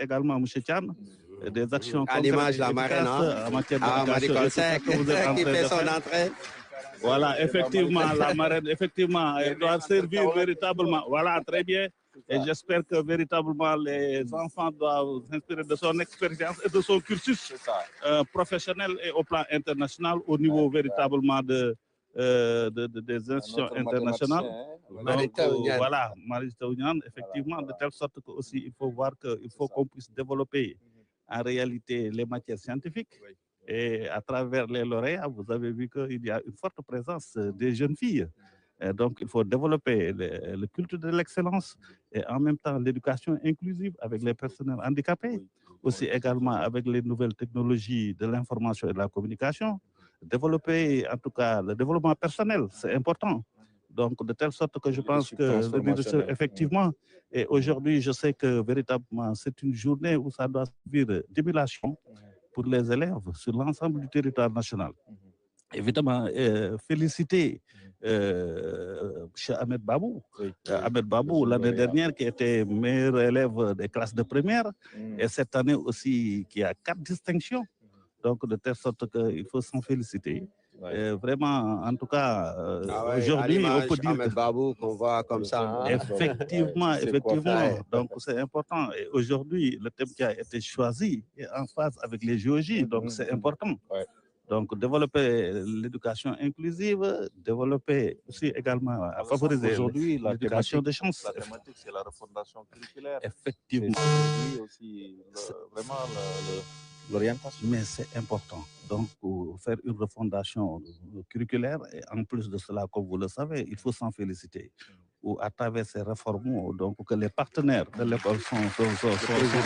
également, M. Tchan, des actions à l'image de la marraine, en matière d'éducation qui fait son entrée. Voilà, effectivement, la marraine, effectivement, elle doit servir véritablement. Voilà, très bien. Et j'espère que véritablement les enfants doivent s'inspirer de son expérience et de son cursus professionnel et au plan international, au niveau véritablement des institutions internationales. Donc, voilà, Marie Taounian, effectivement, de telle sorte que aussi il faut voir qu'il faut qu'on puisse développer en réalité les matières scientifiques. Et à travers les lauréats, vous avez vu qu'il y a une forte présence des jeunes filles. Et donc, il faut développer le culte de l'excellence et en même temps l'éducation inclusive avec les personnels handicapés, aussi également avec les nouvelles technologies de l'information et de la communication. Développer en tout cas le développement personnel, c'est important. Donc, de telle sorte que je pense que effectivement, et aujourd'hui, je sais que véritablement, c'est une journée où ça doit servir d'émulation pour les élèves sur l'ensemble du territoire national. Évidemment, féliciter M. Ahmed Babou. Ahmed Babou, l'année dernière, qui était meilleur élève des classes de première, et cette année aussi, qui a 4 distinctions. Donc, de telle sorte qu'il faut s'en féliciter. Vraiment, en tout cas, aujourd'hui, on peut dire Ahmed Babou qu'on voit comme ça. Effectivement, effectivement. Donc, c'est important. Et aujourd'hui, le thème qui a été choisi est en phase avec les géologies. Donc, c'est important. Donc, développer l'éducation inclusive, développer aussi également, favoriser aujourd'hui l'éducation des chances. La thématique, c'est la refondation curriculaire. Effectivement. C'est aussi vraiment l'orientation. Mais c'est important. Donc, pour faire une refondation curriculaire, et en plus de cela, comme vous le savez, il faut s'en féliciter. Ou à travers ces réformes, donc que les partenaires de l'école sont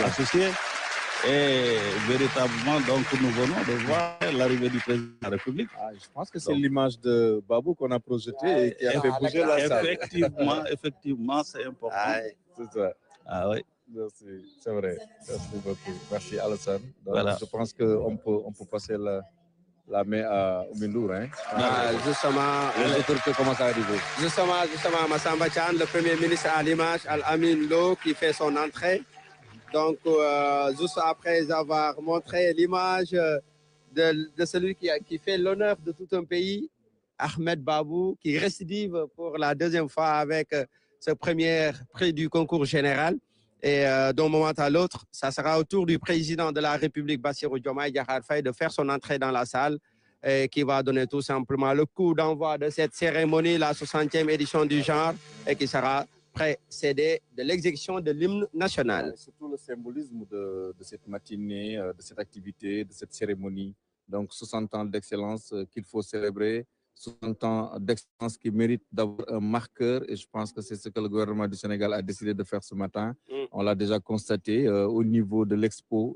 associés. Et véritablement, donc, nous venons de voir l'arrivée du président de la République. Je pense que c'est l'image de Babou qu'on a projetée et qui a fait bouger la salle. Effectivement, effectivement, c'est important. C'est ça. Ah oui. Merci, c'est vrai. Merci beaucoup. Merci Alassane. Donc, voilà. Je pense qu'on peut passer la main à Oumindour. Hein? Justement, les autres qui commencent à arriver. Justement, Massamba Tchan, le Premier ministre à l'image, Al-Amin Lo, qui fait son entrée. Donc, juste après avoir montré l'image de celui qui fait l'honneur de tout un pays, Ahmed Babou, qui récidive pour la deuxième fois avec ce premier prix du concours général. Et d'un moment à l'autre, ça sera au tour du président de la République, Bassirou Diomaye Diakhar Faye, de faire son entrée dans la salle, et qui va donner tout simplement le coup d'envoi de cette cérémonie, la 60e édition du genre, et qui sera précédé de l'exécution de l'hymne national. C'est tout le symbolisme de cette matinée, de cette activité, de cette cérémonie. Donc 60 ans d'excellence qu'il faut célébrer, 60 ans d'excellence qui mérite d'avoir un marqueur, et je pense que c'est ce que le gouvernement du Sénégal a décidé de faire ce matin. On l'a déjà constaté au niveau de l'expo,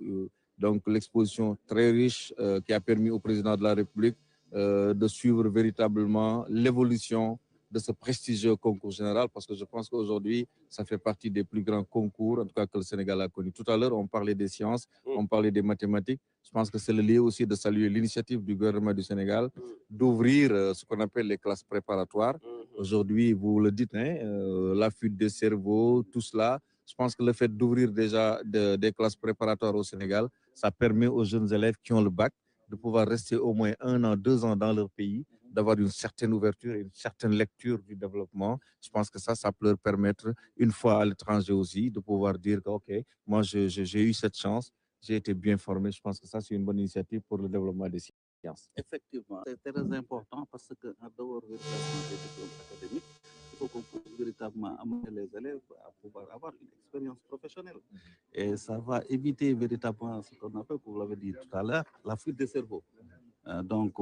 donc l'exposition très riche qui a permis au président de la République de suivre véritablement l'évolution de ce prestigieux concours général, parce que je pense qu'aujourd'hui, ça fait partie des plus grands concours, en tout cas que le Sénégal a connu. Tout à l'heure, on parlait des sciences, on parlait des mathématiques. Je pense que c'est le lieu aussi de saluer l'initiative du gouvernement du Sénégal d'ouvrir ce qu'on appelle les classes préparatoires. Aujourd'hui, vous le dites, hein, la fuite des cerveaux, tout cela. Je pense que le fait d'ouvrir déjà des classes préparatoires au Sénégal, ça permet aux jeunes élèves qui ont le bac de pouvoir rester au moins 1 an, 2 ans dans leur pays, d'avoir une certaine ouverture et une certaine lecture du développement. Je pense que ça peut leur permettre, une fois à l'étranger aussi, de pouvoir dire que, OK, moi, j'ai eu cette chance, j'ai été bien formé. Je pense que ça, c'est une bonne initiative pour le développement des sciences. Effectivement, c'est très important parce qu'en dehors des diplômes académiques, il faut qu'on puisse véritablement amener les élèves à pouvoir avoir une expérience professionnelle. Et ça va éviter véritablement ce qu'on appelle, comme vous l'avez dit tout à l'heure, la fuite des cerveaux. Donc,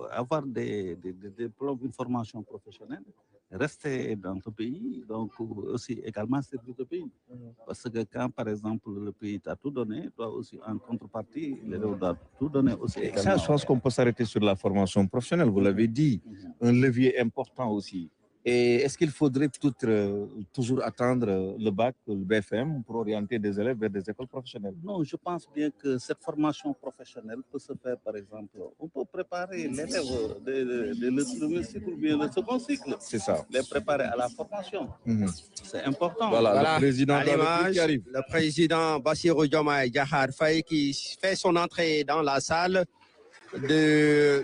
avoir des diplômes, une formation professionnelle, rester dans ce pays, donc aussi également servir le pays. Parce que quand, par exemple, le pays t'a tout donné, toi aussi, en contrepartie, l'élève doit tout donner aussi. Et ça, je pense qu'on peut s'arrêter sur la formation professionnelle, vous l'avez dit, un levier important aussi. Et est-ce qu'il faudrait toujours attendre le bac, le BFM, pour orienter des élèves vers des écoles professionnelles? Non, je pense bien que cette formation professionnelle peut se faire, par exemple, on peut préparer l'élève de le premier cycle ou bien le second cycle. C'est ça. Les préparer à la formation. C'est important. Voilà, le président à l'image, le président Bassirou Diomaye Diakhar Faye qui fait son entrée dans la salle de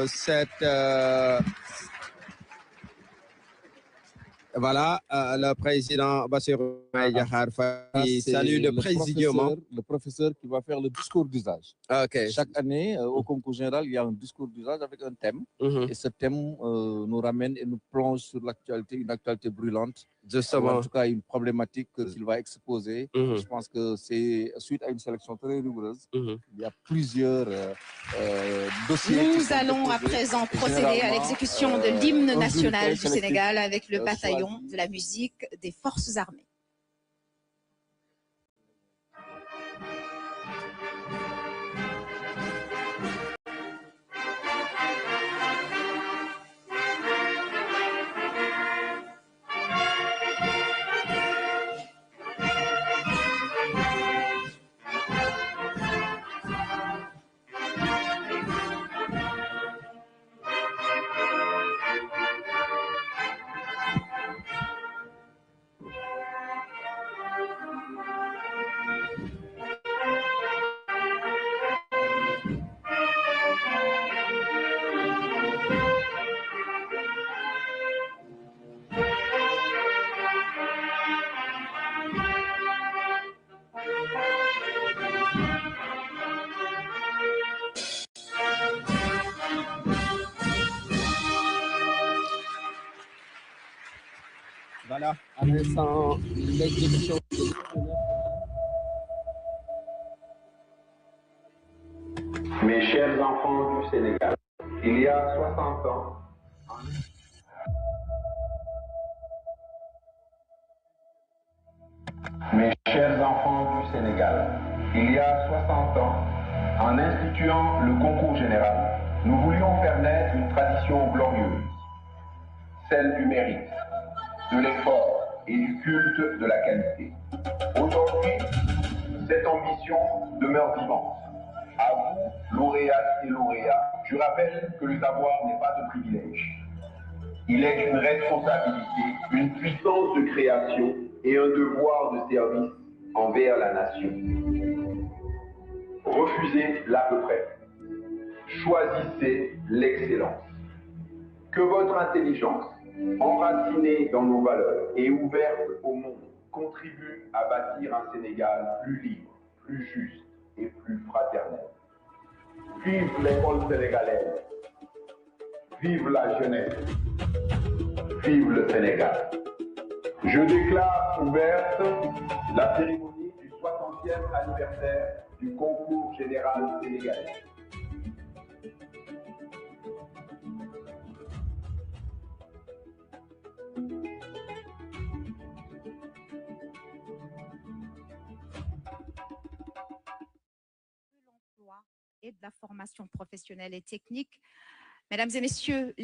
cette... Voilà, le président Bassirou Diomaye Diakhar Faye salue le présidium. Le professeur qui va faire le discours d'usage. Okay. Chaque année, au concours général, il y a un discours d'usage avec un thème. Et ce thème nous ramène et nous plonge sur l'actualité, une actualité brûlante. Justement. En tout cas, une problématique qu'il va exposer. Je pense que c'est suite à une sélection très rigoureuse. Il y a plusieurs dossiers. Nous allons à présent procéder à l'exécution de l'hymne national du Sénégal avec le bataillon de la musique des forces armées. Voilà, à l'instant, l'exécution. Mes chers enfants du Sénégal, il y a 60 ans, mes chers enfants du Sénégal, il y a 60 ans, en instituant le concours général, nous voulions faire naître une tradition glorieuse, celle du mérite, de l'effort et du culte de la qualité. Aujourd'hui, cette ambition demeure vivante. À vous, lauréates et lauréats, je rappelle que le savoir n'est pas un privilège. Il est une responsabilité, une puissance de création et un devoir de service envers la nation. Refusez l'à peu près. Choisissez l'excellence. Que votre intelligence, enracinée dans nos valeurs et ouverte au monde, contribue à bâtir un Sénégal plus libre, plus juste et plus fraternel. Vive l'école sénégalaise. Vive la jeunesse. Vive le Sénégal. Je déclare ouverte la cérémonie du 60e anniversaire du concours général sénégalais. Et de la formation professionnelle et technique. Mesdames et messieurs,